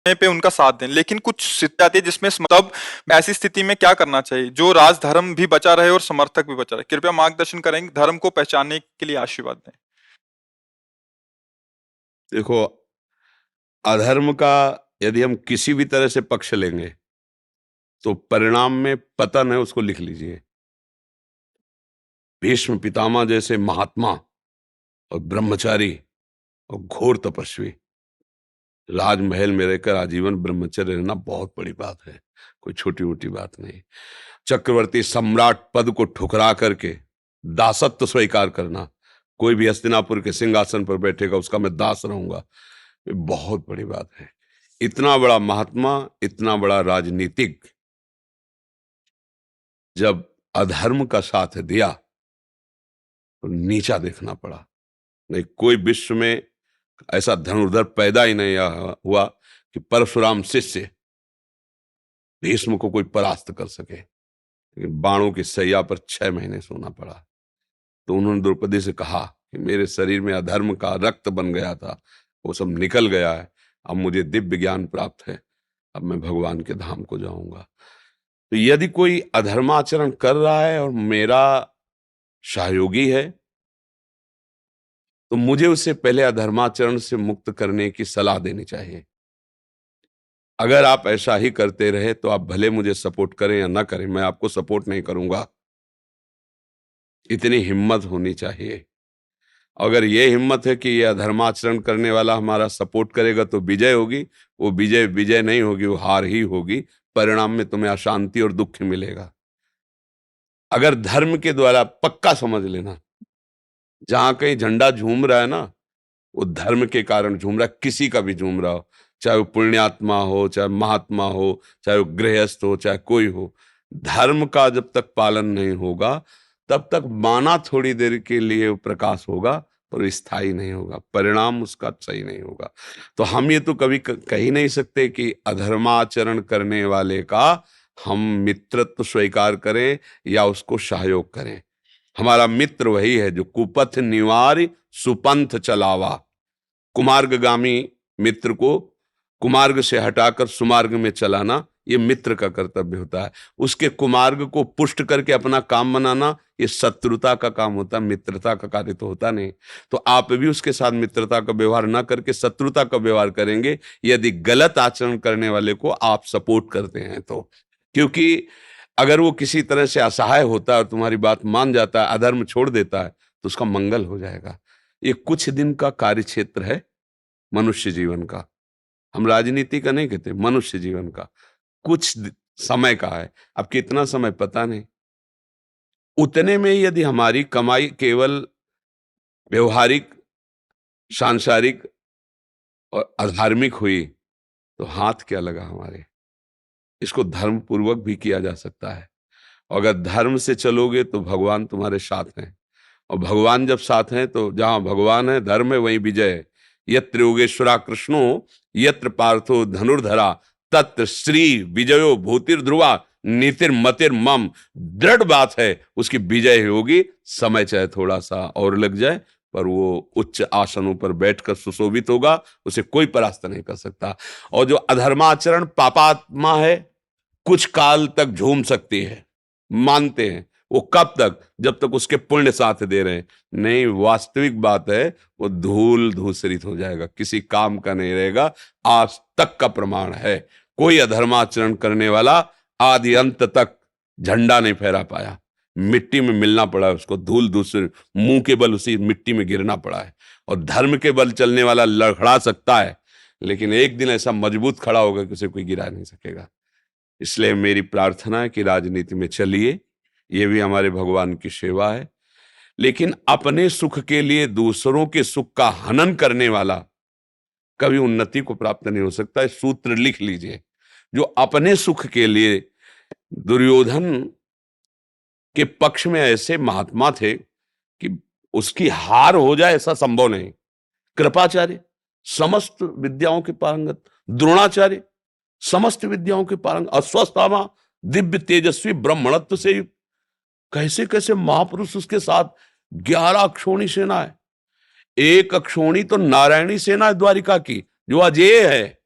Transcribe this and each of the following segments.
समय पे उनका साथ दें। लेकिन कुछ स्थिति आती है जिसमें तब ऐसी स्थिति में क्या करना चाहिए जो राजधर्म भी बचा रहे और समर्थक भी बचा रहे? कृपया मार्गदर्शन करेंगे, धर्म को पहचानने के लिए आशीर्वाद दें। देखो, अधर्म का यदि हम किसी भी तरह से पक्ष लेंगे तो परिणाम में पतन है, उसको लिख लीजिए। भीष्म पितामह जैसे महात्मा और ब्रह्मचारी और घोर तपस्वी राजमहल में रहकर आजीवन ब्रह्मचर्य रहना बहुत बड़ी बात है, कोई छोटी मोटी बात नहीं। चक्रवर्ती सम्राट पद को ठुकरा करके दासत्व स्वीकार करना, कोई भी हस्तिनापुर के सिंहासन पर बैठेगा उसका मैं दास रहूंगा, ये बहुत बड़ी बात है। इतना बड़ा महात्मा, इतना बड़ा राजनीतिक जब अधर्म का साथ दिया तो नीचा देखना पड़ा। नहीं, कोई विश्व में ऐसा धनुर्धर पैदा ही नहीं हुआ कि परशुराम शिष्य भीष्म को कोई परास्त कर सके, लेकिन बाणों की सैया पर 6 महीने सोना पड़ा। तो उन्होंने द्रौपदी से कहा कि मेरे शरीर में अधर्म का रक्त बन गया था, वो सब निकल गया है, अब मुझे दिव्य ज्ञान प्राप्त है, अब मैं भगवान के धाम को जाऊंगा। तो यदि कोई अधर्माचरण कर रहा है और मेरा सहयोगी है तो मुझे उसे पहले अधर्माचरण से मुक्त करने की सलाह देनी चाहिए। अगर आप ऐसा ही करते रहे तो आप भले मुझे सपोर्ट करें या ना करें, मैं आपको सपोर्ट नहीं करूंगा। इतनी हिम्मत होनी चाहिए। अगर ये हिम्मत है कि ये अधर्माचरण करने वाला हमारा सपोर्ट करेगा तो विजय होगी, वो विजय विजय नहीं होगी, वो हार ही होगी। परिणाम में तुम्हें अशांति और दुख मिलेगा। अगर धर्म के द्वारा, पक्का समझ लेना, जहां कहीं झंडा झूम रहा है ना, वो धर्म के कारण झूम रहा है, किसी का भी झूम रहा हो, चाहे वो पुण्यात्मा हो, चाहे महात्मा हो, चाहे वो गृहस्थ हो, चाहे कोई हो। धर्म का जब तक पालन नहीं होगा तब तक माना थोड़ी देर के लिए वो प्रकाश होगा पर स्थायी नहीं होगा, परिणाम उसका सही नहीं होगा। तो हम ये तो कभी कह ही नहीं सकते कि अधर्माचरण करने वाले का हम मित्रत्व स्वीकार करें या उसको सहयोग करें। हमारा मित्र वही है जो कुपथ निवार सुपंथ चलावा। कुमार्गगामी मित्र को कुमार्ग से हटाकर सुमार्ग में चलाना, ये मित्र का कर्तव्य होता है। उसके कुमार्ग को पुष्ट करके अपना काम बनाना, ये शत्रुता का काम होता है, मित्रता का कार्य तो होता नहीं। तो आप भी उसके साथ मित्रता का व्यवहार ना करके शत्रुता का व्यवहार करेंगे यदि गलत आचरण करने वाले को आप सपोर्ट करते हैं तो। क्योंकि अगर वो किसी तरह से असहाय होता है और तुम्हारी बात मान जाता है, अधर्म छोड़ देता है, तो उसका मंगल हो जाएगा। ये कुछ दिन का कार्य क्षेत्र है मनुष्य जीवन का। हम राजनीति का नहीं कहते, मनुष्य जीवन का कुछ समय का है। अब कितना समय पता नहीं। उतने में यदि हमारी कमाई केवल व्यवहारिक, सांसारिक और अधार्मिक हुई तो हाथ क्या लगा हमारे। इसको धर्म पूर्वक भी किया जा सकता है। और अगर धर्म से चलोगे तो भगवान तुम्हारे साथ हैं, और भगवान जब साथ हैं तो जहां भगवान है धर्म है वहीं विजय है। यत्र योगेश्वरा कृष्णो यत्र पार्थो धनुर्धरा तत्र श्री विजयो भूतिर्ध्रुवा नीतिर्मतिर मम। दृढ़ बात है उसकी विजय होगी। समय चाहे थोड़ा सा और लग जाए पर वो उच्च आसनों पर बैठकर सुशोभित होगा, उसे कोई परास्त नहीं कर सकता। और जो अधर्माचरण पापात्मा है कुछ काल तक झूम सकती है, मानते हैं। वो कब तक? जब तक उसके पुण्य साथ दे रहे हैं। नहीं, वास्तविक बात है वो धूल धूसरित हो जाएगा, किसी काम का नहीं रहेगा। आज तक का प्रमाण है, कोई अधर्माचरण करने वाला आदि अंत तक झंडा नहीं फहरा पाया। मिट्टी में मिलना पड़ा है उसको, धूल धूसर, मुंह के बल उसी मिट्टी में गिरना पड़ा है। और धर्म के बल चलने वाला लड़खड़ा सकता है, लेकिन एक दिन ऐसा मजबूत खड़ा होगा कि उसे कोई गिरा नहीं सकेगा। इसलिए मेरी प्रार्थना है कि राजनीति में चलिए, ये भी हमारे भगवान की सेवा है। लेकिन अपने सुख के लिए दूसरों के सुख का हनन करने वाला कभी उन्नति को प्राप्त नहीं हो सकता है। सूत्र लिख लीजिए। जो अपने सुख के लिए, दुर्योधन के पक्ष में ऐसे महात्मा थे कि उसकी हार हो जाए ऐसा संभव नहीं। कृपाचार्य समस्त विद्याओं के पारंगत, द्रोणाचार्य समस्त विद्याओं के पारंगत, अश्वत्थामा दिव्य तेजस्वी ब्राह्मणत्व से युक्त। कैसे कैसे महापुरुष उसके साथ। 11 अक्षौणी सेना है। एक अक्षौणी तो नारायणी सेना है द्वारिका की, जो अजेय है।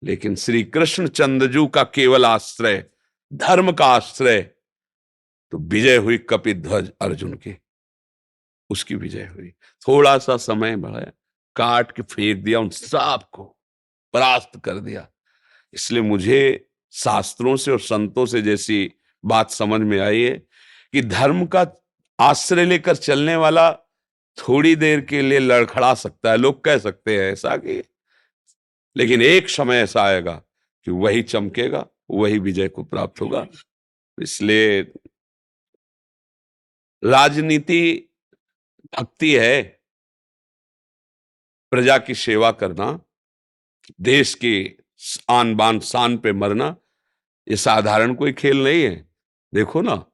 लेकिन श्री कृष्ण चंद्रजू का केवल आश्रय, धर्म का आश्रय, तो विजय हुई कपिध्वज अर्जुन की, उसकी विजय हुई। थोड़ा सा समय बढ़ाया, काट के फेंक दिया, उन सबको परास्त कर दिया। इसलिए मुझे शास्त्रों से और संतों से जैसी बात समझ में आई है कि धर्म का आश्रय लेकर चलने वाला थोड़ी देर के लिए लड़खड़ा सकता है, लोग कह सकते हैं ऐसा कि, लेकिन एक समय ऐसा आएगा कि वही चमकेगा, वही विजय को प्राप्त होगा। इसलिए राजनीति भक्ति है, प्रजा की सेवा करना, देश की आन बान शान पे मरना, ये साधारण कोई खेल नहीं है। देखो ना,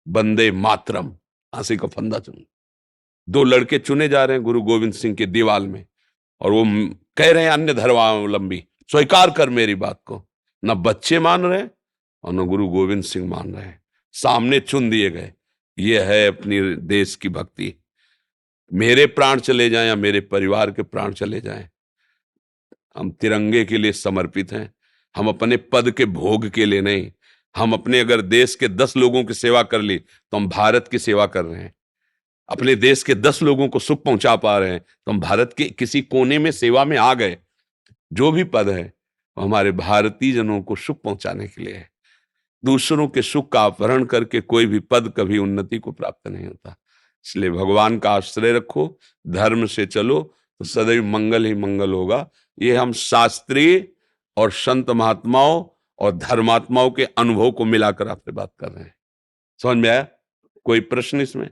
वंदे मातरम, फांसी का फंदा चुन, दो लड़के चुने जा रहे हैं गुरु गोविंद सिंह के दीवाल में, और वो कह रहे हैं अन्य धर्मावलंबी स्वीकार कर मेरी बात को। न बच्चे मान रहे और न गुरु गोविंद सिंह मान रहे, सामने चुन दिए गए। ये है अपनी देश की भक्ति। मेरे प्राण चले जाएं या मेरे परिवार के प्राण चले जाएं, हम तिरंगे के लिए समर्पित हैं। हम अपने पद के भोग के लिए नहीं। हम अपने अगर देश के 10 लोगों की सेवा कर ली तो हम भारत की सेवा कर रहे हैं। अपने देश के 10 लोगों को सुख पहुंचा पा रहे हैं तो हम भारत के किसी कोने में सेवा में आ गए। जो भी पद है वो हमारे भारतीय जनों को सुख पहुंचाने के लिए है। दूसरों के सुख का अपहरण करके कोई भी पद कभी उन्नति को प्राप्त नहीं होता। इसलिए भगवान का आश्रय रखो, धर्म से चलो, तो सदैव मंगल ही मंगल होगा। ये हम शास्त्रीय और संत महात्माओं और धर्मात्माओं के अनुभव को मिलाकर आपसे बात कर रहे हैं। समझ में आया? कोई प्रश्न इसमें?